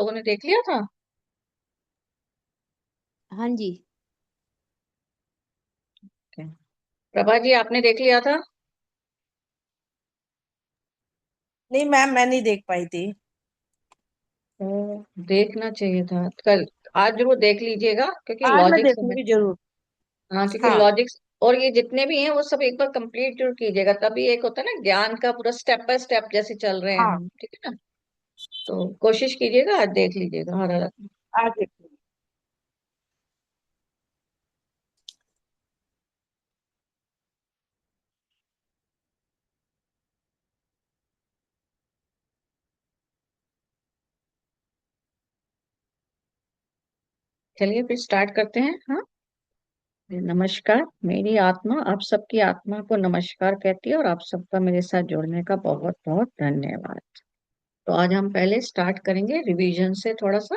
लोगों ने देख लिया था। हाँ जी। प्रभा जी आपने देख लिया था। नहीं मैम, मैं नहीं देख पाई थी। देखना चाहिए था कल। आज जरूर देख लीजिएगा क्योंकि आज मैं लॉजिक समझ। देखूंगी जरूर। हाँ क्योंकि हाँ। लॉजिक्स और ये जितने भी हैं वो सब एक बार कंप्लीट जरूर कीजिएगा, तभी एक होता है ना ज्ञान का पूरा स्टेप बाय स्टेप जैसे चल रहे हैं हाँ, हम, ठीक है ना। तो कोशिश कीजिएगा आज देख लीजिएगा हर हालत में। आज देखूंगी। चलिए फिर स्टार्ट करते हैं। हाँ, नमस्कार। मेरी आत्मा आप सबकी आत्मा को नमस्कार कहती है और आप सबका मेरे साथ जुड़ने का बहुत बहुत धन्यवाद। तो आज हम पहले स्टार्ट करेंगे रिवीजन से थोड़ा सा,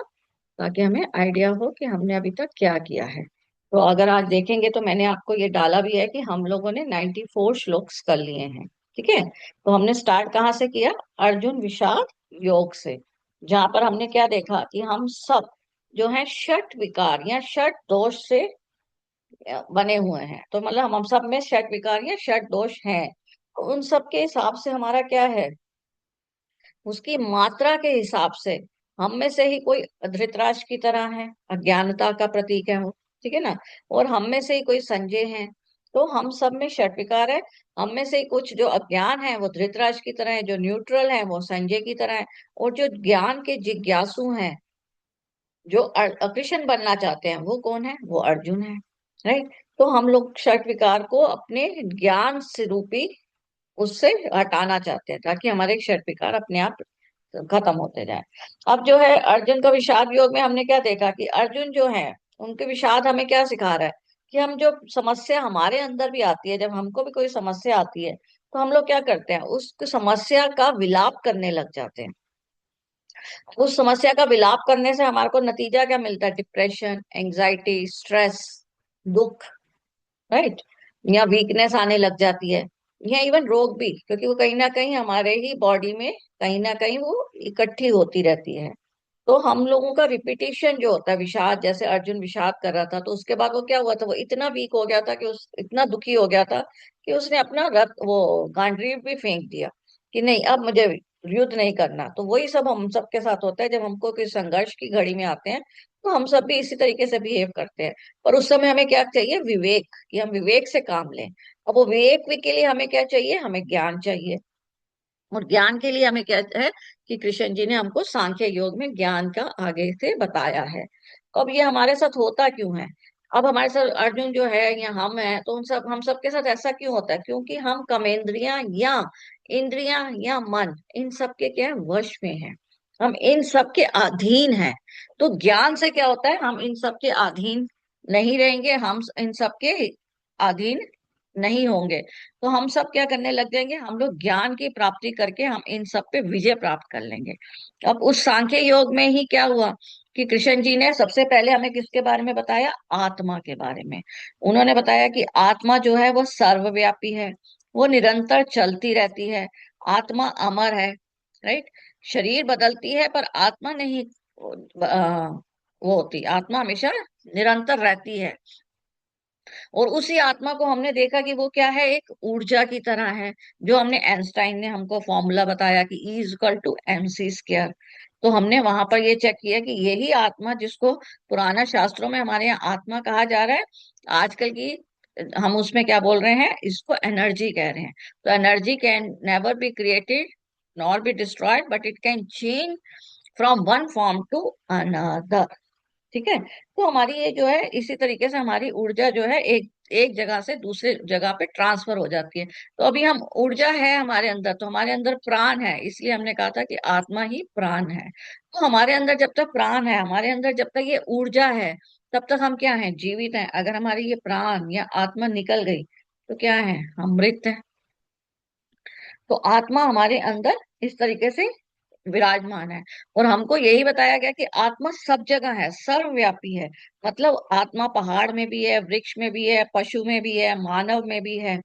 ताकि हमें आइडिया हो कि हमने अभी तक क्या किया है। तो अगर आज देखेंगे तो मैंने आपको ये डाला भी है कि हम लोगों ने 94 श्लोक्स कर लिए हैं। ठीक है, तो हमने स्टार्ट कहाँ से किया? अर्जुन विषाद योग से, जहां पर हमने क्या देखा कि हम सब जो है षट विकार या षट दोष से बने हुए हैं। तो मतलब हम सब में षट विकार या षट दोष हैं। तो उन सब के हिसाब से हमारा क्या है, उसकी मात्रा के हिसाब से हम में से ही कोई धृतराष्ट्र की तरह है, अज्ञानता का प्रतीक है वो, ठीक है ना। और हम में से ही कोई संजय है। तो हम सब में षट विकार है। हम में से ही कुछ जो अज्ञान है वो धृतराष्ट्र की तरह है, जो न्यूट्रल है वो संजय की तरह है, और जो ज्ञान के जिज्ञासु हैं, जो कृष्ण बनना चाहते हैं, वो कौन है? वो अर्जुन है। राइट। तो हम लोग षट विकार को अपने ज्ञान से रूपी उससे हटाना चाहते हैं, ताकि हमारे षट विकार अपने आप खत्म होते जाए। अब जो है अर्जुन का विषाद योग में हमने क्या देखा कि अर्जुन जो है, उनके विषाद हमें क्या सिखा रहा है कि हम जो समस्या हमारे अंदर भी आती है, जब हमको भी कोई समस्या आती है तो हम लोग क्या करते हैं, उस समस्या का विलाप करने लग जाते हैं। उस समस्या का विलाप करने से हमारे को नतीजा क्या मिलता है? डिप्रेशन, एंजाइटी, स्ट्रेस, दुख, राइट, या वीकनेस आने लग जाती है, या इवन रोग भी, क्योंकि वो कहीं ना कहीं हमारे ही बॉडी में कहीं ना कहीं वो इकट्ठी होती रहती है। तो हम लोगों का रिपीटेशन जो होता है, विषाद, जैसे अर्जुन विषाद कर रहा था तो उसके बाद वो क्या हुआ था, वो इतना वीक हो गया था कि उस इतना दुखी हो गया था कि उसने अपना रथ वो गांडीव भी फेंक दिया कि नहीं अब मुझे युद्ध नहीं करना। तो वही सब हम सब के साथ होता है, जब हमको कोई संघर्ष की घड़ी में आते हैं तो हम सब भी इसी तरीके से बिहेव करते हैं। पर उस समय हमें क्या चाहिए? विवेक, कि हम विवेक से काम लें। अब वो विवेक भी के लिए हमें क्या चाहिए? हमें ज्ञान चाहिए। और ज्ञान के लिए हमें क्या है कि कृष्ण जी ने हमको सांख्य योग में ज्ञान का आगे से बताया है। तो अब ये हमारे साथ होता क्यों है? अब हमारे साथ अर्जुन जो है या हम है, तो उन सब हम सबके साथ ऐसा क्यों होता है? क्योंकि हम कर्मेंद्रियां या इंद्रियां या मन, इन सब के क्या है? वश में है। हम इन सब के अधीन हैं। तो ज्ञान से क्या होता है? हम इन सब के अधीन नहीं रहेंगे, हम इन सब के अधीन नहीं होंगे। तो हम सब क्या करने लग जाएंगे? हम लोग ज्ञान की प्राप्ति करके हम इन सब पे विजय प्राप्त कर लेंगे। अब उस सांख्य योग में ही क्या हुआ कि कृष्ण जी ने सबसे पहले हमें किसके बारे में बताया? आत्मा के बारे में। उन्होंने बताया कि आत्मा जो है वो सर्वव्यापी है, वो निरंतर चलती रहती है, आत्मा अमर है। राइट। शरीर बदलती है पर आत्मा नहीं, वो होती, आत्मा हमेशा निरंतर रहती है। और उसी आत्मा को हमने देखा कि वो क्या है? एक ऊर्जा की तरह है। जो हमने आइंस्टाइन ने हमको फॉर्मूला बताया कि E is equal to MC square. तो हमने वहां पर ये चेक किया कि यही आत्मा, जिसको पुराना शास्त्रों में हमारे यहाँ आत्मा कहा जा रहा है, आजकल की हम उसमें क्या बोल रहे हैं? इसको एनर्जी कह रहे हैं। तो energy can never be created nor be destroyed, but it can change from one form to another. ठीक है। तो हमारी ये जो है, इसी तरीके से हमारी ऊर्जा जो है एक एक जगह से दूसरे जगह पे ट्रांसफर हो जाती है। तो अभी हम ऊर्जा है हमारे अंदर, तो हमारे अंदर प्राण है, इसलिए हमने कहा था कि आत्मा ही प्राण है। तो हमारे अंदर जब तक प्राण है, हमारे अंदर जब तक ये ऊर्जा है, तब तक हम क्या है? जीवित हैं। अगर हमारी ये प्राण या आत्मा निकल गई तो क्या है? हम मृत है। तो आत्मा हमारे अंदर इस तरीके से विराजमान है। और हमको यही बताया गया कि आत्मा सब जगह है, सर्वव्यापी है। मतलब आत्मा पहाड़ में भी है, वृक्ष में भी है, पशु में भी है, मानव में भी है।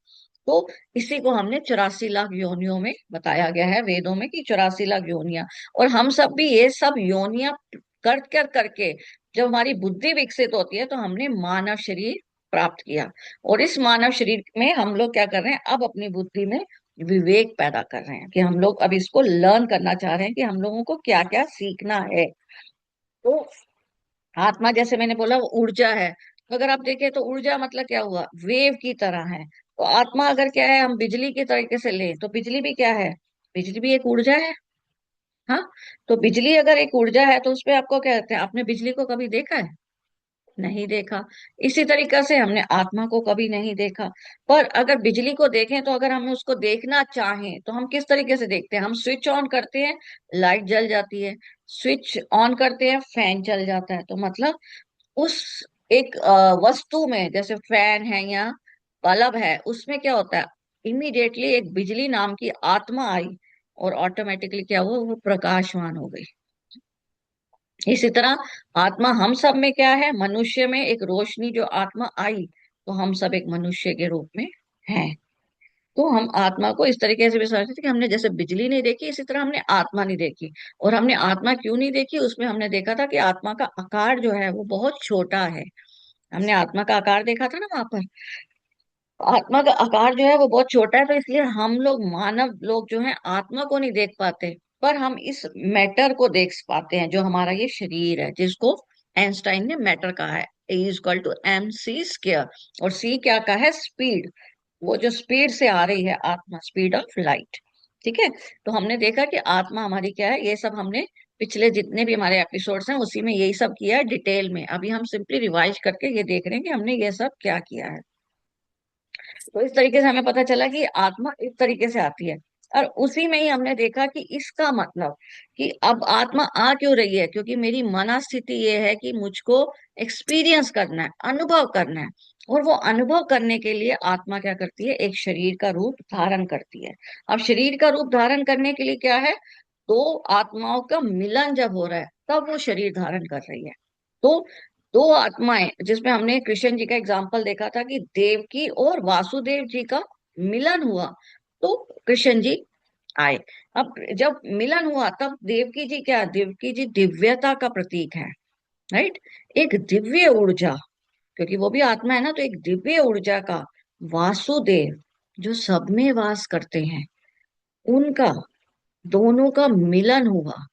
तो इसी को हमने 84 लाख योनियों में बताया गया है वेदों में कि 84 लाख योनियां। और हम सब भी ये सब योनियां कर कर करके जब हमारी बुद्धि विकसित होती है तो हमने मानव शरीर प्राप्त किया। और इस मानव शरीर में हम लोग क्या कर रहे हैं, अब अपनी बुद्धि में विवेक पैदा कर रहे हैं कि हम लोग अब इसको लर्न करना चाह रहे हैं कि हम लोगों को क्या क्या सीखना है। तो आत्मा जैसे मैंने बोला वो ऊर्जा है। तो अगर आप देखें तो ऊर्जा मतलब क्या हुआ, वेव की तरह है। तो आत्मा अगर क्या है, हम बिजली के तरीके से लें तो बिजली भी क्या है, बिजली भी एक ऊर्जा है। हाँ, तो बिजली अगर एक ऊर्जा है तो उसपे आपको क्या कहते हैं, आपने बिजली को कभी देखा है? नहीं देखा। इसी तरीके से हमने आत्मा को कभी नहीं देखा। पर अगर बिजली को देखें तो अगर हम उसको देखना चाहें तो हम किस तरीके से देखते हैं, हम स्विच ऑन करते हैं, लाइट जल जाती है। स्विच ऑन करते हैं, फैन चल जाता है। तो मतलब उस एक वस्तु में जैसे फैन है या बल्ब है, उसमें क्या होता है, इमीडिएटली एक बिजली नाम की आत्मा आई और ऑटोमेटिकली क्या हुआ, वो प्रकाशवान हो गई। इसी तरह आत्मा हम सब में क्या है, मनुष्य में एक रोशनी जो आत्मा आई, तो हम सब एक मनुष्य के रूप में हैं। तो हम आत्मा को इस तरीके से भी समझते थे कि हमने जैसे बिजली नहीं देखी, इसी तरह हमने आत्मा नहीं देखी। और हमने आत्मा क्यों नहीं देखी, उसमें हमने देखा था कि आत्मा का आकार जो है वो बहुत छोटा है। हमने आत्मा का आकार देखा था ना वहां पर। आत्मा का आकार जो है वो बहुत छोटा है, तो इसलिए हम लोग मानव लोग जो हैं आत्मा को नहीं देख पाते। पर हम इस मैटर को देख पाते हैं जो हमारा ये शरीर है, जिसको आइंस्टाइन ने मैटर कहा है, E = mc²। और सी क्या का है, स्पीड। वो जो स्पीड से आ रही है आत्मा, स्पीड ऑफ लाइट। ठीक है। तो हमने देखा कि आत्मा हमारी क्या है, ये सब हमने पिछले जितने भी हमारे एपिसोड्स हैं उसी में यही सब किया है डिटेल में। अभी हम सिंपली रिवाइज करके ये देख रहे हैं कि हमने ये सब क्या किया है। तो इस तरीके से हमें पता चला कि आत्मा इस तरीके से आती है। और उसी में ही हमने देखा कि इसका मतलब कि अब आत्मा आ क्यों रही है, क्योंकि मेरी मनस्थिति ये है कि मुझको एक्सपीरियंस करना है, अनुभव करना है। और वो अनुभव करने के लिए आत्मा क्या करती है, एक शरीर का रूप धारण करती है। अब शरीर का रूप धारण करने के लिए क्या है, दो आत्माओं का मिलन जब हो रहा है तब वो शरीर धारण कर रही है। तो दो आत्माएं, जिसमें हमने कृष्ण जी का एग्जाम्पल देखा था कि देवकी और वासुदेव जी का मिलन हुआ, तो कृष्ण जी आए। अब जब मिलन हुआ तब देवकी जी क्या, देवकी जी दिव्यता का प्रतीक है। राइट, एक दिव्य ऊर्जा, क्योंकि वो भी आत्मा है ना, तो एक दिव्य ऊर्जा का वासुदेव जो सब में वास करते हैं, उनका दोनों का मिलन हुआ।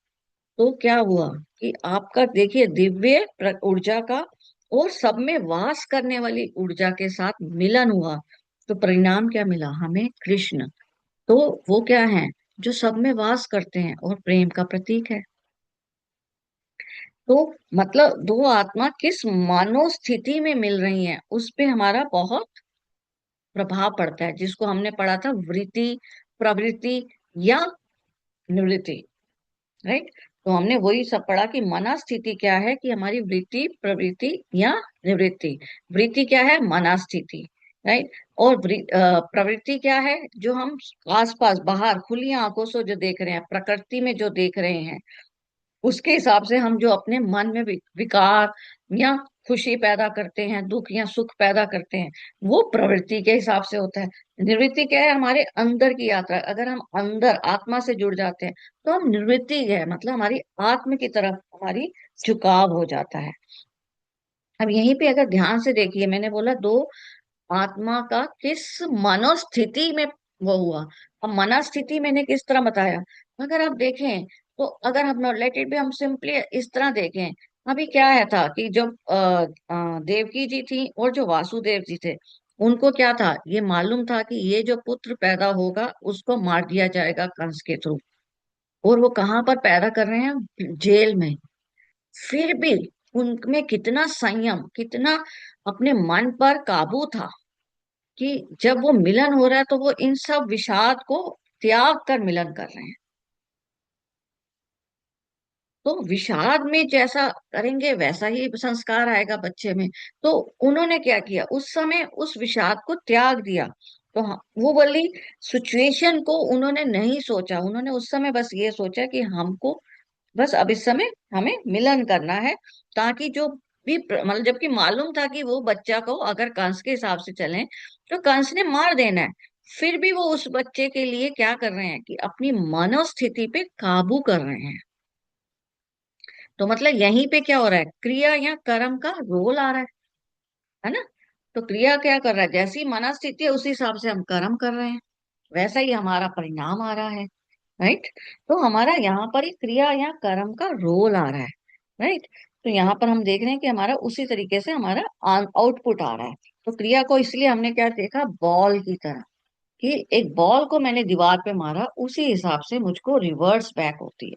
तो क्या हुआ कि आपका देखिए दिव्य ऊर्जा का और सब में वास करने वाली ऊर्जा के साथ मिलन हुआ। तो परिणाम क्या मिला हमें, कृष्ण। तो वो क्या है, जो सब में वास करते हैं और प्रेम का प्रतीक है। तो मतलब दो आत्मा किस मनोस्थिति में मिल रही हैं उस पे हमारा बहुत प्रभाव पड़ता है, जिसको हमने पढ़ा था वृत्ति, प्रवृत्ति या निवृत्ति। राइट। तो हमने वही सब पढ़ा कि मनस्थिति क्या है, कि हमारी वृत्ति, प्रवृत्ति या निवृत्ति। वृत्ति क्या है, मनस्थिति। राइट। और प्रवृत्ति क्या है, जो हम आसपास बाहर खुली आंखों से जो देख रहे हैं, प्रकृति में जो देख रहे हैं, उसके हिसाब से हम जो अपने मन में विकार या खुशी पैदा करते हैं, दुख या सुख पैदा करते हैं, वो प्रवृत्ति के हिसाब से होता है। निवृत्ति क्या है, हमारे अंदर की यात्रा। अगर हम अंदर आत्मा से जुड़ जाते हैं तो हम निवृत्ति है, मतलब हमारी आत्म की तरफ हमारी झुकाव हो जाता है। अब यहीं पे अगर ध्यान से देखिए, मैंने बोला दो आत्मा का किस मनोस्थिति में वो हुआ। अब मनोस्थिति मैंने किस तरह बताया, अगर आप देखें तो अगर हम लेट इट भी हम सिंपली इस तरह देखें। अभी क्या है था कि जब देवकी जी थी और जो वासुदेव जी थे, उनको क्या था, ये मालूम था कि ये जो पुत्र पैदा होगा उसको मार दिया जाएगा कंस के थ्रू। और वो कहाँ पर पैदा कर रहे हैं, जेल में। फिर भी उनमें कितना संयम, कितना अपने मन पर काबू था कि जब वो मिलन हो रहा है तो वो इन सब विषाद को त्याग कर मिलन कर रहे हैं। तो विषाद में जैसा करेंगे वैसा ही संस्कार आएगा बच्चे में। तो उन्होंने क्या किया, उस समय उस विषाद को त्याग दिया। तो वो वाली सिचुएशन को उन्होंने नहीं सोचा, उन्होंने उस समय बस ये सोचा कि हमको बस अब इस समय हमें मिलन करना है, ताकि जो भी मतलब जबकि मालूम था कि वो बच्चा को अगर कंस के हिसाब से चले तो कंस ने मार देना है। फिर भी वो उस बच्चे के लिए क्या कर रहे हैं कि अपनी मनोस्थिति पे काबू कर रहे हैं। तो मतलब यहीं पे क्या हो रहा है, क्रिया या कर्म का रोल आ रहा है ना। तो क्रिया क्या कर रहा है, जैसी मनस्थिति है उसी हिसाब से हम कर्म कर रहे हैं, वैसा ही हमारा परिणाम आ रहा है। राइट। तो हमारा यहाँ पर ही क्रिया या कर्म का रोल आ रहा है। राइट। तो यहाँ पर हम देख रहे हैं कि हमारा उसी तरीके से हमारा आउटपुट आ रहा है। तो क्रिया को इसलिए हमने क्या देखा, बॉल की तरह, कि एक बॉल को मैंने दीवार पे मारा, उसी हिसाब से मुझको रिवर्स बैक होती है।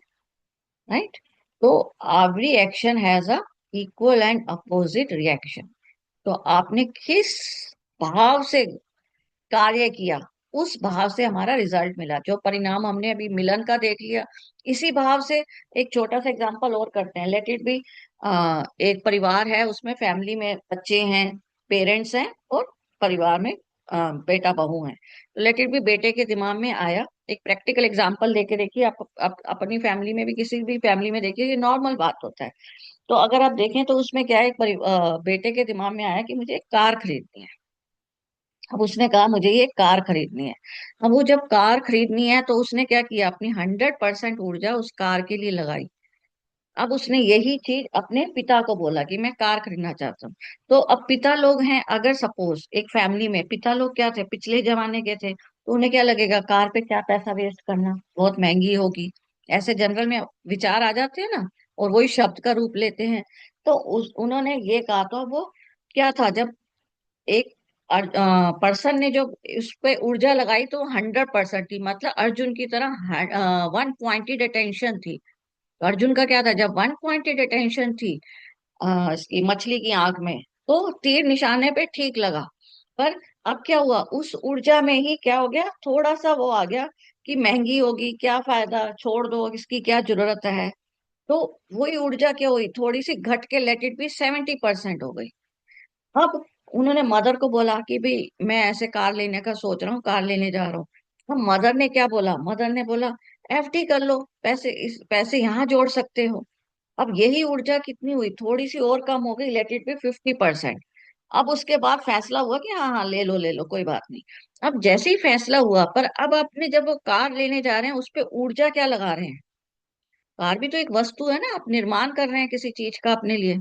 राइट। तो every action has a equal and opposite reaction. तो आपने किस भाव से कार्य किया, उस भाव से हमारा रिजल्ट मिला, जो परिणाम हमने अभी मिलन का देख लिया, इसी भाव से। एक छोटा सा एग्जांपल और करते हैं, लेट इट बी, एक परिवार है, उसमें फैमिली में बच्चे हैं, पेरेंट्स हैं, और परिवार में बेटा बहू है। लेट इट बी, बेटे के दिमाग में आया, एक प्रैक्टिकल एग्जांपल देके देखिए, आप अपनी फैमिली में भी, किसी भी फैमिली में देखिए, ये नॉर्मल बात होता है। तो अगर आप देखें तो उसमें क्या है, बेटे के दिमाग में आया कि मुझे एक कार खरीदनी है। अब उसने कहा मुझे ये कार खरीदनी है। अब वो जब कार खरीदनी है तो उसने क्या किया, अपनी 100% ऊर्जा उस कार के लिए लगाई। अब उसने यही चीज अपने पिता को बोला कि मैं कार खरीदना चाहता हूँ। तो अब पिता लोग हैं, अगर सपोज एक फैमिली में पिता लोग क्या थे, पिछले जमाने के थे, तो उन्हें क्या लगेगा, कार पे क्या पैसा वेस्ट करना, बहुत महंगी होगी, ऐसे जनरल में विचार आ जाते हैं ना, और वही शब्द का रूप लेते हैं। तो उन्होंने ये कहा, तो वो क्या था, जब एक पर्सन ने जो उस पे ऊर्जा लगाई तो 100% थी, मतलब अर्जुन की तरह 1 पॉइंटेड अटेंशन थी। तो अर्जुन का क्या था, जब 1 पॉइंटेड अटेंशन थी इसकी मछली की आंख में, तो तीर निशाने पे ठीक लगा। पर अब क्या हुआ, उस ऊर्जा में ही क्या हो गया, थोड़ा सा वो आ गया कि महंगी होगी, क्या फायदा, छोड़ दो, इसकी क्या जरूरत है। तो वही ऊर्जा क्या हुई, थोड़ी सी घट के लेट इट बी 70% हो गई। अब उन्होंने मदर को बोला कि भाई मैं ऐसे कार लेने का सोच रहा हूँ, कार लेने जा रहा हूँ। अब मदर ने क्या बोला, मदर ने बोला एफडी कर लो, पैसे इस पैसे यहाँ जोड़ सकते हो। अब यही ऊर्जा कितनी हुई, थोड़ी सी और कम हो गई, लेट इट बी 50%। अब उसके बाद फैसला हुआ कि हाँ हाँ ले लो ले लो, कोई बात नहीं। अब जैसे ही फैसला हुआ, पर अब आपने जब वो कार लेने जा रहे हैं, उस पे ऊर्जा क्या लगा रहे हैं, कार भी तो एक वस्तु है ना, आप निर्माण कर रहे हैं किसी चीज का अपने लिए।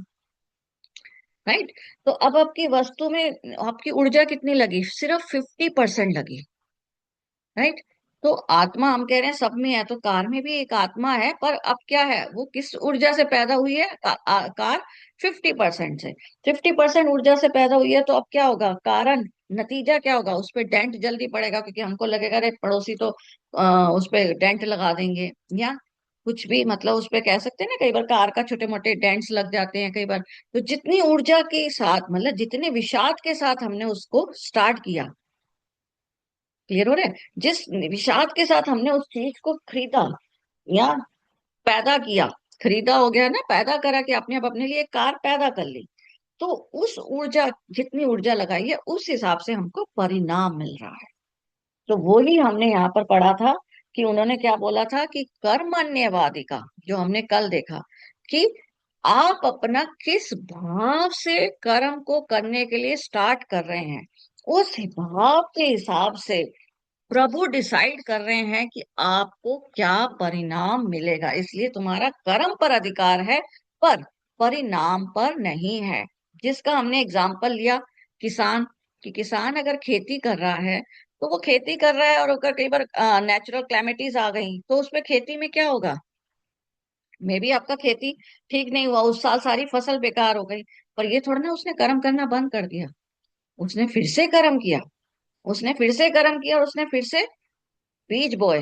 राइट। तो अब आपकी वस्तु में आपकी ऊर्जा कितनी लगी, सिर्फ 50% लगी। राइट। तो आत्मा हम कह रहे हैं सब में है, तो कार में भी एक आत्मा है, पर अब क्या है, वो किस ऊर्जा से पैदा हुई है, कार 50% से, 50% ऊर्जा से पैदा हुई है। तो अब क्या होगा, कारण नतीजा क्या होगा, उस पर डेंट जल्दी पड़ेगा, क्योंकि हमको लगेगा अरे पड़ोसी तो उस पे डेंट लगा देंगे, या कुछ भी, मतलब उस पे कह सकते हैं ना, कई बार कार का छोटे मोटे डेंट्स लग जाते हैं कई बार। तो जितनी ऊर्जा के साथ, मतलब जितने विषाद के साथ हमने उसको स्टार्ट किया, क्लियर हो रहा है, जिस विषाद के साथ हमने उस चीज को खरीदा या पैदा किया, खरीदा हो गया ना, पैदा करा कि आपने अब अपने लिए एक कार पैदा कर ली, तो उस ऊर्जा, जितनी ऊर्जा लगाई है उस हिसाब से हमको परिणाम मिल रहा है। तो वो ही हमने यहाँ पर पढ़ा था कि उन्होंने क्या बोला था कि कर्मण्यवादी का, जो हमने कल देखा, कि आप अपना किस भाव से कर्म को करने के लिए स्टार्ट कर रहे हैं, उस भाव के हिसाब से प्रभु डिसाइड कर रहे हैं कि आपको क्या परिणाम मिलेगा। इसलिए तुम्हारा कर्म पर अधिकार है, पर परिणाम पर नहीं है। जिसका हमने एग्जाम्पल लिया, किसान, कि किसान अगर खेती कर रहा है, तो वो खेती कर रहा है, और अगर कई बार नेचुरल क्लैमिटीज आ गई, तो उसमें खेती में क्या होगा, मे बी आपका खेती ठीक नहीं हुआ, उस साल सारी फसल बेकार हो गई। पर ये थोड़ा ना उसने कर्म करना बंद कर दिया, उसने फिर से कर्म किया, उसने फिर से कर्म किया, और उसने फिर से बीज बोए।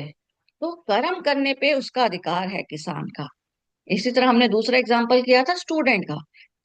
तो कर्म करने पे उसका अधिकार है किसान का। इसी तरह हमने दूसरा एग्जाम्पल किया था स्टूडेंट का,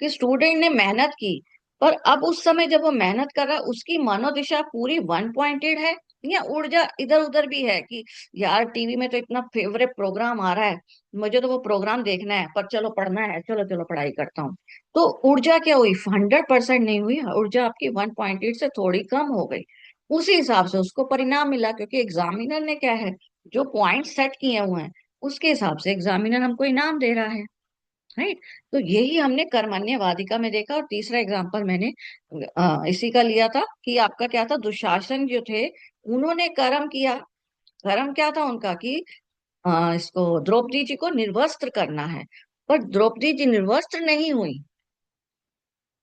कि स्टूडेंट ने मेहनत की, पर अब उस समय जब वो मेहनत कर रहा है, उसकी मनोदिशा पूरी 1 पॉइंटेड है, या ऊर्जा इधर उधर भी है कि यार टीवी में तो इतना फेवरेट प्रोग्राम आ रहा है, मुझे तो वो प्रोग्राम देखना है, पर चलो पढ़ना है, चलो चलो पढ़ाई करता हूँ। तो ऊर्जा क्या हुई, 100% नहीं हुई, ऊर्जा आपकी 1 पॉइंटेड से थोड़ी कम हो गई। उसी हिसाब से उसको परिणाम मिला, क्योंकि एग्जामिनर ने क्या है, जो पॉइंट सेट किए हुए हैं, उसके हिसाब से एग्जामिनर हमको इनाम दे रहा है। राइट। तो यही हमने कर्मण्यवादिका में देखा। और तीसरा एग्जाम्पल मैंने इसी का लिया था, कि आपका क्या था, दुशासन जो थे, उन्होंने कर्म किया। कर्म क्या था उनका कि इसको द्रौपदी जी को निर्वस्त्र करना है। पर द्रौपदी जी निर्वस्त्र नहीं हुई।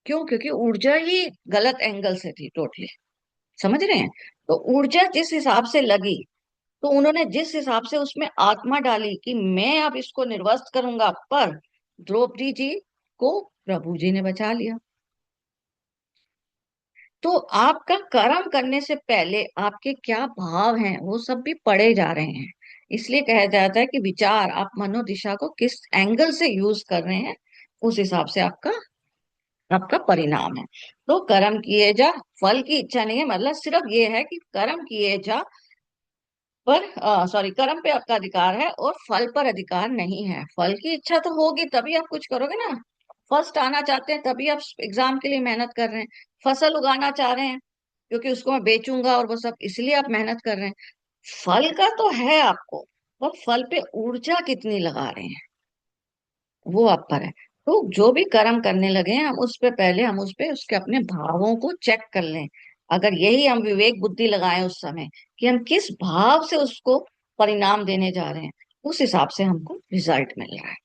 क्यों? क्योंकि ऊर्जा ही गलत एंगल से थी टोटली। समझ रहे हैं? तो ऊर्जा जिस हिसाब से लगी, तो उन्होंने जिस हिसाब से उसमें आत्मा डाली कि मैं अब इसको निर्वस्त करूंगा, पर द्रौपदी जी को प्रभु जी ने बचा लिया। तो आपका कर्म करने से पहले आपके क्या भाव हैं वो सब भी पढ़े जा रहे हैं। इसलिए कहा जाता है कि विचार, आप मनोदिशा को किस एंगल से यूज कर रहे हैं, उस हिसाब से आपका आपका परिणाम है। तो कर्म किए जा, फल की इच्छा नहीं है। मतलब सिर्फ ये है कि कर्म किए जा, पर सॉरी, कर्म पे आपका अधिकार है और फल पर अधिकार नहीं है। फल की इच्छा तो होगी तभी आप कुछ करोगे ना। फर्स्ट आना चाहते हैं तभी आप एग्जाम के लिए मेहनत कर रहे हैं। फसल उगाना चाह रहे हैं क्योंकि उसको मैं बेचूंगा और वो सब, इसलिए आप मेहनत कर रहे हैं। फल का तो है आपको, पर फल पे ऊर्जा कितनी लगा रहे हैं वो आप पर है। तो जो भी कर्म करने लगे हैं, हम उस पे पहले हम उस पे उसके अपने भावों को चेक कर लें। अगर यही हम विवेक बुद्धि लगाएं उस समय कि हम किस भाव से उसको परिणाम देने जा रहे हैं, उस हिसाब से हमको रिजल्ट मिल रहा है।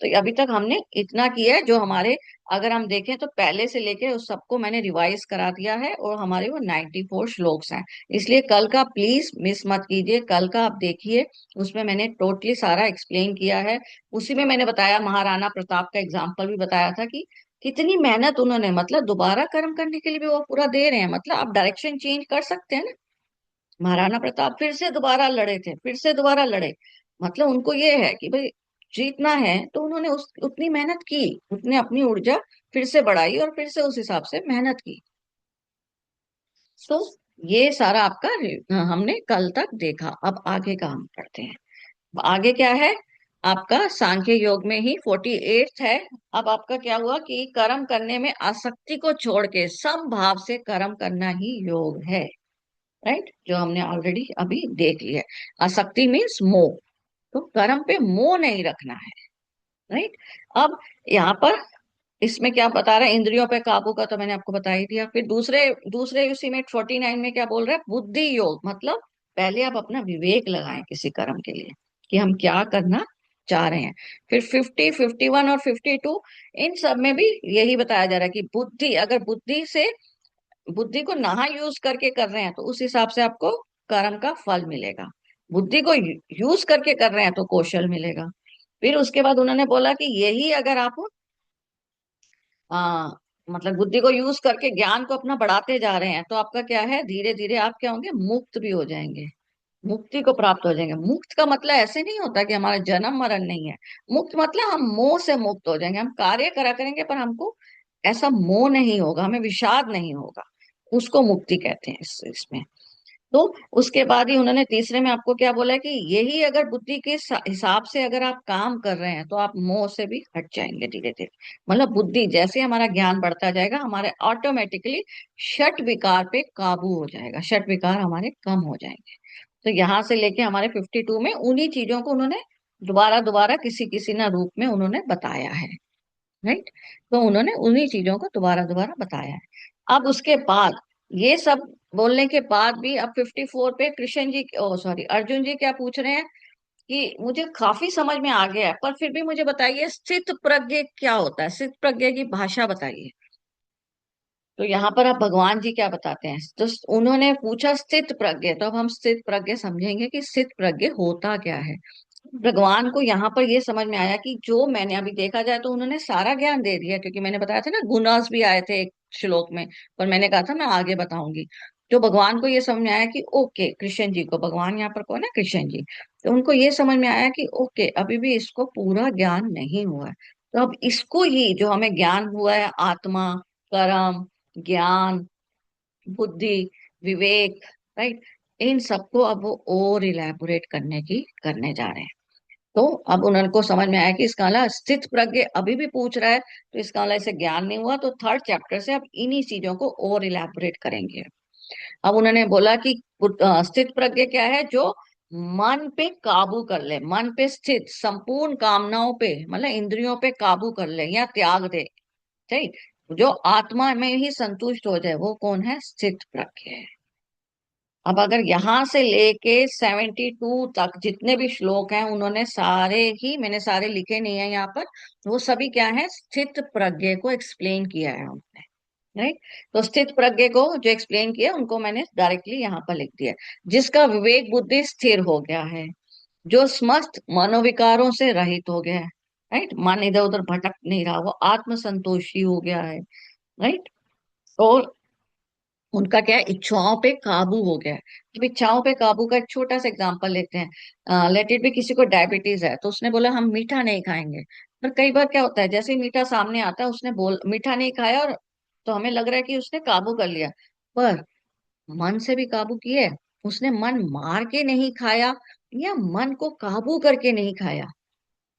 तो अभी तक हमने इतना किया है जो हमारे, अगर हम देखें तो पहले से लेके उस सबको मैंने रिवाइज करा दिया है, और हमारे वो 94 श्लोक्स हैं। इसलिए कल का प्लीज मिस मत कीजिए, कल का आप देखिए। उसमें मैंने टोटली सारा एक्सप्लेन किया है। उसी में मैंने बताया, महाराणा प्रताप का एग्जाम्पल भी बताया था कि कितनी मेहनत उन्होंने, मतलब दोबारा कर्म करने के लिए भी वो पूरा दे रहे हैं। मतलब आप डायरेक्शन चेंज कर सकते हैं ना। महाराणा प्रताप फिर से दोबारा लड़े थे, फिर से दोबारा लड़े। मतलब उनको ये है कि भाई जीतना है, तो उन्होंने उस उतनी मेहनत की, उतने अपनी ऊर्जा फिर से बढ़ाई और फिर से उस हिसाब से मेहनत की। तो ये सारा आपका हमने कल तक देखा। अब आगे का हम पढ़ते हैं। अब आगे क्या है? आपका सांख्य योग में ही 48 है। अब आपका क्या हुआ कि कर्म करने में आसक्ति को छोड़ के सम भाव से कर्म करना ही योग है। राइट, जो हमने ऑलरेडी अभी देख लिया है। आसक्ति मीन्स मोह। तो कर्म पे मोह नहीं रखना है। राइट। अब यहाँ पर इसमें क्या बता रहा है, इंद्रियों पे काबू का तो मैंने आपको बता ही दिया। फिर दूसरे दूसरे उसी में 49 में क्या बोल रहा है? बुद्धि योग। मतलब पहले आप अपना विवेक लगाएं किसी कर्म के लिए कि हम क्या करना चाह रहे हैं। फिर 50, 51 और 52, इन सब में भी यही बताया जा रहा है कि बुद्धि, अगर बुद्धि को ना यूज करके कर रहे हैं तो उस हिसाब से आपको कर्म का फल मिलेगा। बुद्धि को यूज करके कर रहे हैं तो कौशल मिलेगा। फिर उसके बाद उन्होंने बोला कि यही अगर आप आ, मतलब बुद्धि को यूज करके ज्ञान को अपना बढ़ाते जा रहे हैं, तो आपका क्या है, धीरे धीरे आप क्या होंगे, मुक्त भी हो जाएंगे। मुक्ति को प्राप्त हो जाएंगे। मुक्त का मतलब ऐसे नहीं होता कि हमारा जन्म मरण नहीं है। मुक्त मतलब हम मोह से मुक्त हो जाएंगे। हम कार्य करा करेंगे पर हमको ऐसा मोह नहीं होगा, हमें विषाद नहीं होगा। उसको मुक्ति कहते हैं इसमें। तो उसके बाद ही उन्होंने तीसरे में आपको क्या बोला है कि यही अगर बुद्धि के हिसाब से अगर आप काम कर रहे हैं तो आप मोह से भी हट जाएंगे धीरे धीरे। मतलब बुद्धि जैसे हमारा ज्ञान बढ़ता जाएगा, हमारे ऑटोमेटिकली षट विकार पे काबू हो जाएगा, षट विकार हमारे कम हो जाएंगे। तो यहाँ से लेके हमारे 52 में उन्हीं चीजों को उन्होंने दोबारा दोबारा किसी किसी ना रूप में उन्होंने बताया है। राइट। तो उन्होंने उन्हीं चीजों को दोबारा दोबारा बताया है। अब उसके बाद ये सब बोलने के बाद भी अब 54 पे कृष्ण जी, ओ सॉरी, अर्जुन जी क्या पूछ रहे हैं कि मुझे काफी समझ में आ गया है, पर फिर भी मुझे बताइए स्थित प्रज्ञ क्या होता है, स्थित प्रज्ञ की भाषा बताइए। तो यहाँ पर आप भगवान जी क्या बताते हैं, तो उन्होंने पूछा स्थित प्रज्ञ। तो अब हम स्थित प्रज्ञ समझेंगे कि स्थित प्रज्ञ होता क्या है। भगवान को यहाँ पर ये समझ में आया कि जो मैंने अभी देखा जाए तो उन्होंने सारा ज्ञान दे दिया, क्योंकि मैंने बताया था ना गुनास भी आए थे एक श्लोक में, पर मैंने कहा था मैं आगे बताऊंगी। तो भगवान को ये समझ में आया कि ओके, कृष्ण जी को, भगवान यहाँ पर कौन है, कृष्ण जी। तो उनको ये समझ में आया कि ओके, अभी भी इसको पूरा ज्ञान नहीं हुआ है। तो अब इसको ही जो हमें ज्ञान हुआ है, आत्मा, कर्म, ज्ञान, बुद्धि, विवेक, राइट, इन सबको अब वो और इलेबोरेट करने जा रहे हैं। तो अब उनको समझ में आया कि इसका वाला स्थित प्रज्ञ अभी भी पूछ रहा है, तो इसका वाला इसे ज्ञान नहीं हुआ। तो थर्ड चैप्टर से अब इन्हीं चीजों को और इलेबोरेट करेंगे। अब उन्होंने बोला कि स्थित प्रज्ञ क्या है? जो मन पे काबू कर ले, मन पे स्थित, संपूर्ण कामनाओं पे, मतलब इंद्रियों पे काबू कर ले या त्याग दे। ठीक, जो आत्मा में ही संतुष्ट हो जाए, वो कौन है? स्थित प्रज्ञ है। अब अगर यहाँ से लेके 72 तक जितने भी श्लोक हैं उन्होंने सारे ही, मैंने सारे लिखे नहीं है यहाँ पर, वो सभी क्या है, स्थित प्रज्ञ को एक्सप्लेन किया है उन्होंने। राइट। तो स्थित प्रज्ञ को जो एक्सप्लेन किया उनको मैंने डायरेक्टली यहाँ पर लिख दिया। जिसका विवेक बुद्धि स्थिर हो गया है, जो समस्त मनोविकारों से रहित हो गया है, राइट, मन इधर उधर भटक नहीं रहा, वो आत्म संतोषी हो गया है। राइट। और उनका क्या है, इच्छाओं पे काबू हो गया है। अब इच्छाओं पे काबू का एक छोटा सा एग्जांपल लेते हैं। लेट इट भी, किसी को डायबिटीज है तो उसने बोला हम मीठा नहीं खाएंगे। पर कई बार क्या होता है, जैसे ही मीठा सामने आता है उसने बोल मीठा नहीं खाया, और तो हमें लग रहा है कि उसने काबू कर लिया। पर मन से भी काबू किए, उसने मन मार के नहीं खाया, या मन को काबू करके नहीं खाया।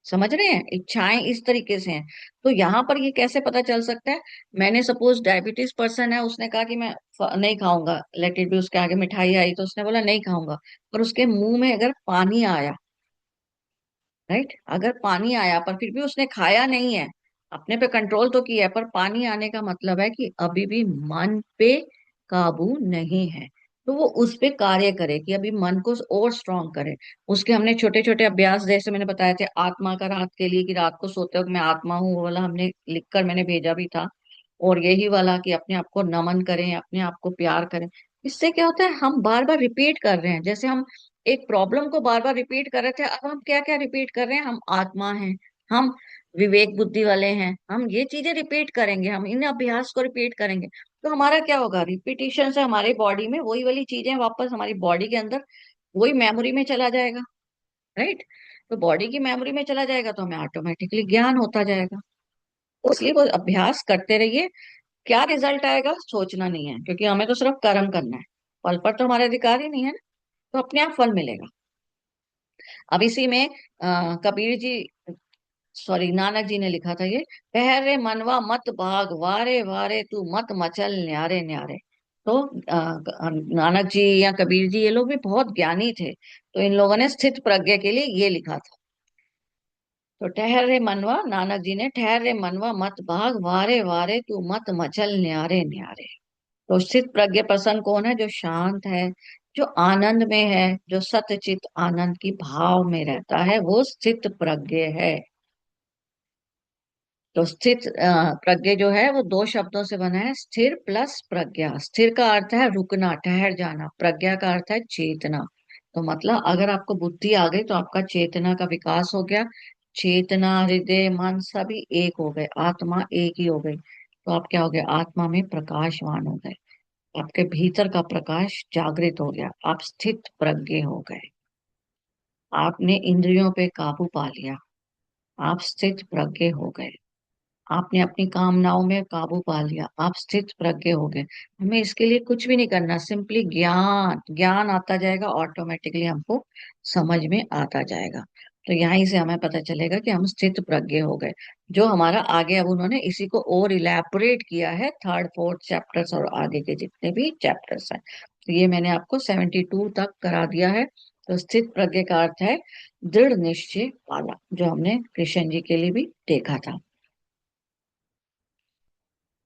समझ रहे हैं, इच्छाएं इस तरीके से हैं। तो यहाँ पर ये कैसे पता चल सकता है, मैंने सपोज डायबिटीज पर्सन है, उसने कहा कि मैं नहीं खाऊंगा, लेट इट भी, उसके आगे मिठाई आई तो उसने बोला नहीं खाऊंगा, पर उसके मुंह में अगर पानी आया, राइट, अगर पानी आया पर फिर भी उसने खाया नहीं है, अपने पे कंट्रोल तो किया है, पर पानी आने का मतलब है कि अभी भी मन पे काबू नहीं है। तो वो उस पे कार्य करे कि अभी मन को और स्ट्रांग करे। उसके हमने छोटे छोटे अभ्यास, जैसे मैंने बताया थे आत्मा का, रात के लिए कि रात को सोते वक्त मैं आत्मा हूँ, वो वाला हमने लिखकर मैंने भेजा भी था। और यही वाला कि अपने आप को नमन करें, अपने आप को प्यार करें। इससे क्या होता है, हम बार बार रिपीट कर रहे हैं, जैसे हम एक प्रॉब्लम को बार बार रिपीट कर रहे थे, अब हम क्या क्या रिपीट कर रहे हैं, हम आत्मा हैं, हम विवेक बुद्धि वाले हैं, हम ये चीजें रिपीट करेंगे, हम इन अभ्यास को रिपीट करेंगे। तो हमारा क्या होगा, रिपीटिशन से हमारी बॉडी में वही वाली चीजें वापस हमारी बॉडी के अंदर वही मेमोरी में चला जाएगा। राइट। तो बॉडी की मेमोरी में चला जाएगा तो हमें ऑटोमेटिकली ज्ञान होता जाएगा। तो इसलिए वो अभ्यास करते रहिए। क्या रिजल्ट आएगा सोचना नहीं है, क्योंकि हमें तो सिर्फ कर्म करना है, फल पर तो हमारा अधिकार ही नहीं है ना। तो अपने आप फल मिलेगा। अब इसी में कबीर जी, सॉरी, नानक जी ने लिखा था ये, पहरे मनवा मत भाग, वारे वारे तू मत मचल, न्यारे न्यारे। तो नानक जी या कबीर जी ये लोग भी बहुत ज्ञानी थे, तो इन लोगों ने स्थित प्रज्ञ के लिए ये लिखा था। तो ठहर रे मनवा, नानक जी ने, ठहर रे मनवा मत भाग, वारे वारे तू मत मचल, न्यारे न्यारे। तो स्थित प्रज्ञ पर्सन कौन है, जो शांत है, जो आनंद में है, जो सतचित आनंद की भाव में रहता है, वो स्थित प्रज्ञ है। तो स्थित प्रज्ञ जो है वो दो शब्दों से बना है, स्थिर प्लस प्रज्ञा। स्थिर का अर्थ है रुकना, ठहर जाना, प्रज्ञा का अर्थ है चेतना। तो मतलब अगर आपको बुद्धि आ गई तो आपका चेतना का विकास हो गया। चेतना, हृदय, मन सभी एक हो गए, आत्मा एक ही हो गई, तो आप क्या हो गए, आत्मा में प्रकाशवान हो गए। आपके भीतर का प्रकाश जागृत हो गया, आप स्थित प्रज्ञ हो गए। आपने इंद्रियों पे काबू पा लिया, आप स्थित प्रज्ञ हो गए। आपने अपनी कामनाओं में काबू पा लिया, आप स्थित प्रज्ञ हो गए। हमें इसके लिए कुछ भी नहीं करना, सिंपली ज्ञान, ज्ञान आता जाएगा ऑटोमेटिकली, हमको समझ में आता जाएगा। तो यहीं से हमें पता चलेगा कि हम स्थित प्रज्ञ हो गए। जो हमारा आगे अब उन्होंने इसी को और इलेबोरेट किया है, थर्ड फोर्थ चैप्टर्स और आगे के जितने भी चैप्टर्स हैं। तो ये मैंने आपको 72 तक करा दिया है। तो स्थित प्रज्ञ का अर्थ है दृढ़ निश्चय वाला, जो हमने कृष्ण जी के लिए भी देखा था।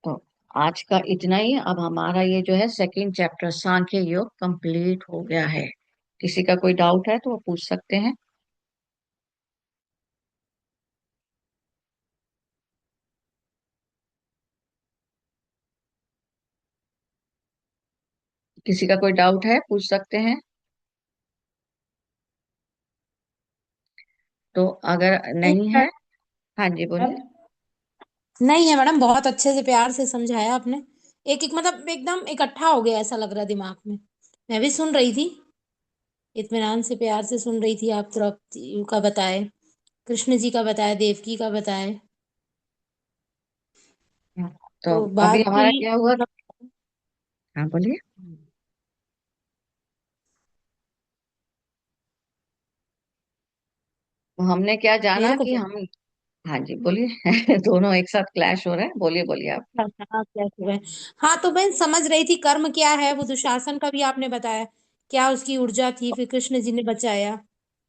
तो आज का इतना ही। अब हमारा ये जो है सेकंड चैप्टर सांख्य योग कंप्लीट हो गया है। किसी का कोई डाउट है तो वो पूछ सकते हैं। किसी का कोई डाउट है पूछ सकते हैं। तो अगर नहीं नहीं है, हाँ जी बोलिए। मैडम, नहीं है मैडम, बहुत अच्छे से प्यार से समझाया आपने। एक एक मतलब एकदम इकट्ठा हो गया ऐसा लग रहा दिमाग में। मैं भी सुन रही थी, इत्मीनान से प्यार से सुन रही थी। आप द्रौपदी का बताए, कृष्ण जी का बताया, देवकी का बताए, हाँ, तो तो अभी बात हमारा हुई क्या हुआ। मतलब। हाँ बोलिए। तो हमने क्या जाना मेरे को कि तो हम, हाँ जी बोलिए दोनों एक साथ क्लैश हो रहे हैं, बोलिए बोलिए आप। हाँ, क्या हुआ है। हाँ, तो मैं समझ रही थी कर्म क्या है, वो दुशासन का भी आपने बताया, क्या उसकी ऊर्जा थी, फिर कृष्ण जी ने बचाया।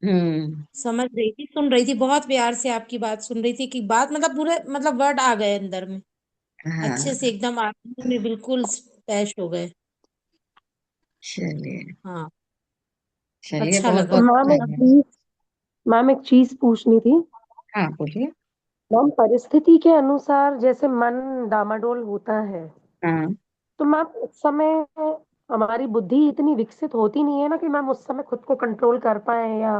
हम्म। समझ रही थी, सुन रही थी, बहुत प्यार से आपकी बात सुन रही थी, कि बात मतलब पूरे मतलब वर्ड आ गए अंदर में, अच्छे हाँ से एकदम आत्मा में बिल्कुल स्पैश हो गए। चलिए। हाँ, चलिए, अच्छा बहुत लगा। बहुत मैम एक धन्यवाद। चीज मैम एक चीज पूछनी थी। हाँ, बोलिए। मैम परिस्थिति के अनुसार जैसे मन डामाडोल होता है, हाँ। तो मैम उस समय हमारी बुद्धि इतनी विकसित होती नहीं है ना कि मैम उस समय खुद को कंट्रोल कर पाए, या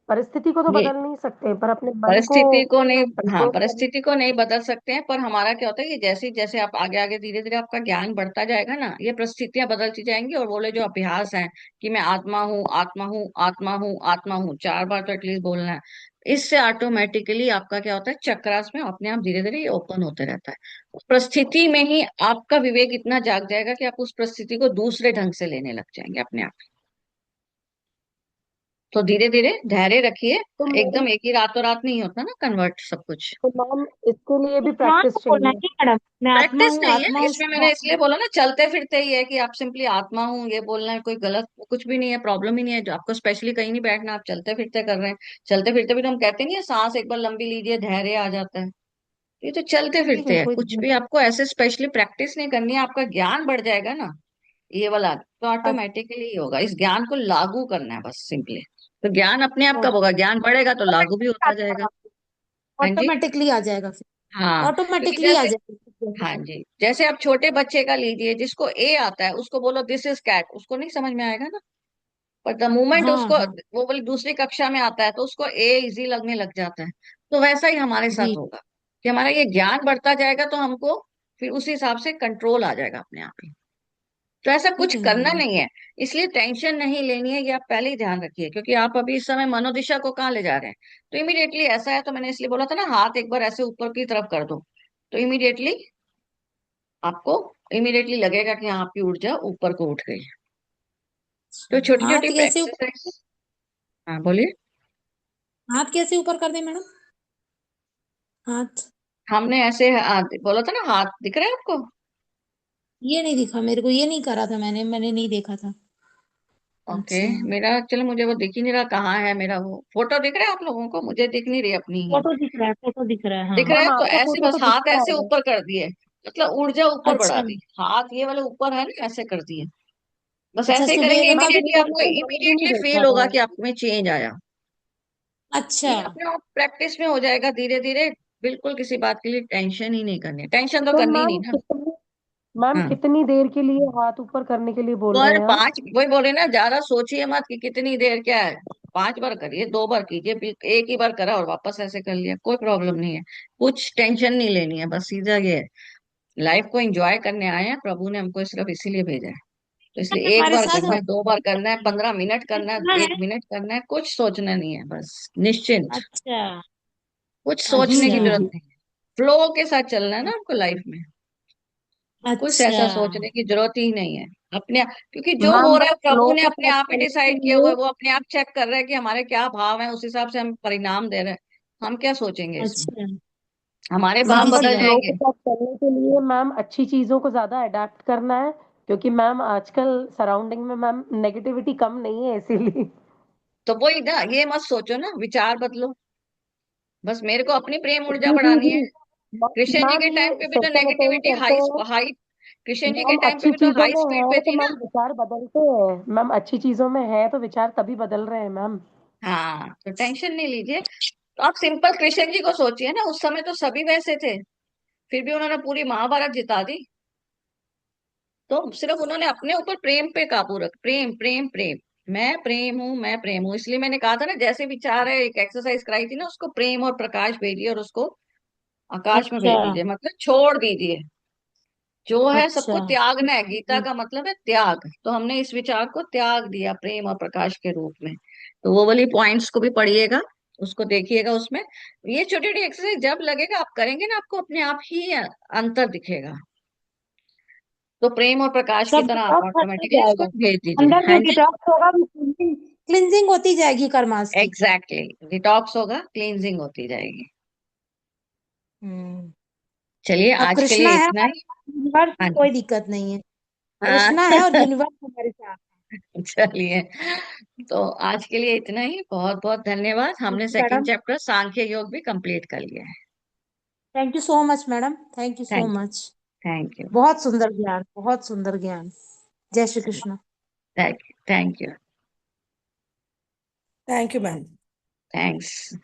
परिस्थिति को तो ये बदल नहीं सकते पर अपने मन को परिस्थिति को नहीं, हाँ, कंट्रोल कर। परिस्थिति को नहीं बदल सकते हैं, पर हमारा क्या होता है कि जैसे जैसे आप आगे आगे धीरे धीरे आपका ज्ञान बढ़ता जाएगा ना, ये परिस्थितियां बदलती जाएंगी, और बोले जो अभ्यास है कि मैं आत्मा हूँ, आत्मा हूँ, आत्मा हूँ, आत्मा हूँ, 4 बार तो एटलीस्ट बोलना है। इससे ऑटोमेटिकली आपका क्या होता है, चक्रास में अपने आप धीरे धीरे ये ओपन होते रहता है। उस परिस्थिति में ही आपका विवेक इतना जाग जाएगा कि आप उस परिस्थिति को दूसरे ढंग से लेने लग जाएंगे अपने आप। तो धीरे धीरे धैर्य रखिए। तो मेरी एकदम एक ही रातों रात नहीं होता ना कन्वर्ट सब कुछ। तो मैम इसके लिए भी ध्यान प्रैक्टिस को बोलना है चाहिए। क्या मैडम? मैं प्रैक्टिस नहीं है आत्मा हूँ इसमें, सब मैंने बात इसलिए बोला ना, चलते फिरते ही है कि आप सिंपली आत्मा हूँ ये बोलना है, कोई गलत कुछ भी नहीं है, प्रॉब्लम ही नहीं है, जो आपको स्पेशली कहीं नहीं बैठना, आप चलते फिरते कर रहे हैं। चलते फिरते भी तो हम कहते नहीं है, सांस एक बार लंबी लीजिए धैर्य आ जाता है। ये तो चलते ठीक फिरते है, हैं, कोई कुछ दिक्कत भी आपको ऐसे स्पेशली प्रैक्टिस नहीं करनी है, आपका ज्ञान बढ़ जाएगा ना, ये वाला तो नहीं। ऑटोमेटिकली ही होगा। इस ज्ञान को लागू करना है बस सिंपली। तो ज्ञान अपने आप कब अच्छा, होगा, ज्ञान बढ़ेगा तो लागू भी होता जाएगा। हाँ जी। ऑटोमेटिकली आ जाएगा फिर, हाँ, क्योंकि ऑटोमेटिकली आ जैसे, हाँ जाएगा। जी, जैसे आप छोटे बच्चे का लीजिए, जिसको ए आता है उसको बोलो दिस इज कैट, उसको नहीं समझ में आएगा ना। पर द मोमेंट हाँ उसको, हाँ। वो बोले दूसरी कक्षा में आता है तो उसको ए इजी लगने लग जाता है। तो वैसा ही हमारे साथ जी। होगा कि हमारा ये ज्ञान बढ़ता जाएगा तो हमको फिर उसी हिसाब से कंट्रोल आ जाएगा अपने आप ही। तो ऐसा कुछ ठीक है करना मैडम। नहीं है, इसलिए टेंशन नहीं लेनी है, ये आप पहले ही ध्यान रखिए, क्योंकि आप अभी इस समय मनोदिशा को कहाँ ले जा रहे हैं। तो इमीडिएटली ऐसा है, तो मैंने इसलिए बोला था ना, हाथ एक बार ऐसे ऊपर की तरफ कर दो, तो इमीडिएटली आपको इमीडिएटली लगेगा कि हाँ, आपकी ऊर्जा ऊपर को उठ गई है। तो छोटी छोटी हाथ कैसे ऊपर? एक्सरसाइज। हाँ, बोलिए। हाथ कैसे ऊपर कर दे मैडम? हाथ? हमने ऐसे बोला था ना, हाथ दिख रहा है आपको? ये नहीं दिखा मेरे को, ये नहीं करा था मैंने नहीं देखा था। ओके। अच्छा। मेरा चलो, मुझे वो दिख ही नहीं रहा, कहाँ है मेरा वो फोटो, दिख रहा है आप लोगों को? मुझे दिख नहीं रही अपनी ही। फोटो दिख रहा है, फोटो दिख रहा है, दिख हाँ। रहा है, मैम तो आपका ऐसे फोटो बस तो दिख हाथ रहा ऐसे है। ऊपर कर दिए, मतलब ऊर्जा ऊपर बढ़ा अच्छा। दी, हाथ ये वाले ऊपर है ना, ऐसे कर दिए। बस अच्छा, ऐसे ही करेंगे, सुबह कभी इमीडिएटली करने आपको में मैंने भी नहीं इमीडिएटली देखा फील था। होगा कि आप में चेंज आया। अच्छा। ये अपने आप प्रैक्टिस में हो जाएगा धीरे धीरे। बिल्कुल किसी बात के लिए टेंशन ही नहीं करनी, टेंशन तो तो करनी ही नहीं मैम ना। कितनी मैम हाँ, कितनी देर के लिए हाथ ऊपर करने के लिए बोल रहे पर हैं आप? 5, वही बोले ना, ज्यादा सोचिए मत कि कितनी देर क्या है। 5 बार करिए, 2 बार कीजिए, एक ही बार करा और वापस ऐसे कर लिया, कोई प्रॉब्लम नहीं है। कुछ टेंशन नहीं लेनी है, बस सीधा ये है, लाइफ को एंजॉय करने आए हैं, प्रभु ने हमको सिर्फ इसीलिए भेजा है। तो इसलिए एक हमारे बार साथ करना है, 2 बार करना है, 15 मिनट करना है, इतना है। 1 मिनट करना है, कुछ सोचना नहीं है, बस निश्चिंत। अच्छा। कुछ जी सोचने की अच्छा। जी जरूरत जी। नहीं है। फ्लो के साथ चलना है ना हमको लाइफ में। कुछ अच्छा। ऐसा सोचने की जरूरत ही नहीं है अपने क्योंकि जो मैम हो रहा बस है प्रभु फ्लो ने के अपने साथ आप ही चलने के डिसाइड किया हुआ लिए है, वो अपने आप चेक कर रहा है कि हमारे क्या भाव है, उस हिसाब से हम परिणाम दे रहे हैं। हम क्या सोचेंगे इसमें, अच्छा, हमारे भाव मैम सीधी बस सी बदल बात। फ्लो के जाएंगे। साथ चलने के लिए मैम अच्छी चीजों को ज्यादा अडेप्ट करना है, क्योंकि मैम आजकल सराउंडिंग में मैम नेगेटिविटी कम नहीं है इसीलिए। तो वही ना, ये मत सोचो ना, विचार बदलो। बस मेरे को अपनी प्रेम ऊर्जा जी जी बढ़ानी जी। है। कृष्ण जी मैम के ये टाइम पे भी तो सेशन अटेंड नेगेटिविटी करते हाई हैं। हाई कृष्ण जी के मैम टाइम पे अच्छी भी तो चीजों हाई में स्पीड है पे तो थी ना। मैम विचार बदलते हैं, मैम अच्छी चीजों में है तो विचार तभी बदल रहे हैं मैम। हाँ, तो टेंशन नहीं लीजिए। तो आप सिंपल कृष्ण जी को सोचिए ना, उस समय तो सभी वैसे थे, फिर भी उन्होंने पूरी महाभारत जिता दी। तो सिर्फ उन्होंने अपने ऊपर प्रेम पे काबू रख, प्रेम प्रेम प्रेम। मैं प्रेम हूँ, मैं प्रेम हूँ, इसलिए मैंने कहा था ना, जैसे विचार है, एक एक्सरसाइज कराई थी ना, उसको प्रेम और प्रकाश भेजिए और उसको आकाश में अच्छा। भेज दीजिए, मतलब छोड़ दीजिए। जो है अच्छा। सबको त्यागना है, गीता का मतलब है त्याग, तो हमने इस विचार को त्याग दिया प्रेम और प्रकाश के रूप में। तो वो वाली पॉइंट्स को भी पढ़िएगा, उसको देखिएगा उसमें। ये छोटी छोटी एक्सरसाइज जब लगेगा आप करेंगे ना, आपको अपने आप ही अंतर दिखेगा। तो प्रेम और प्रकाश की सब तरह आप डिटॉक्स हटते ऑटोमेटिकली इसको जाएगा, भेज दीजिए। अंदर हाँ जो जी। डिटॉक्स होगा क्लिनजिंग होती जाएगी कर्मास की। एग्जैक्टली, डिटॉक्स होगा, क्लींजिंग होती जाएगी। हम्म। चलिए, अब आज के कृष्णा लिए है इतना हमारे ही। साथ, यूनिवर्स में हाँ जी। कोई दिक्कत नहीं है। हाँ। कृष्णा है और यूनिवर्स हमारे साथ चलिए, तो आज के लिए इतना ही, बहुत बहुत धन्यवाद, है। हमने सेकंड मैडम, चैप्टर सांख्य योग भी कंप्लीट कर लिया है। Thank you so much madam, thank you so thank much. Thank you. बहुत सुंदर ज्ञान, बहुत सुंदर ज्ञान। जय Shri Krishna. Thank you. Thank you ma'am. Thanks.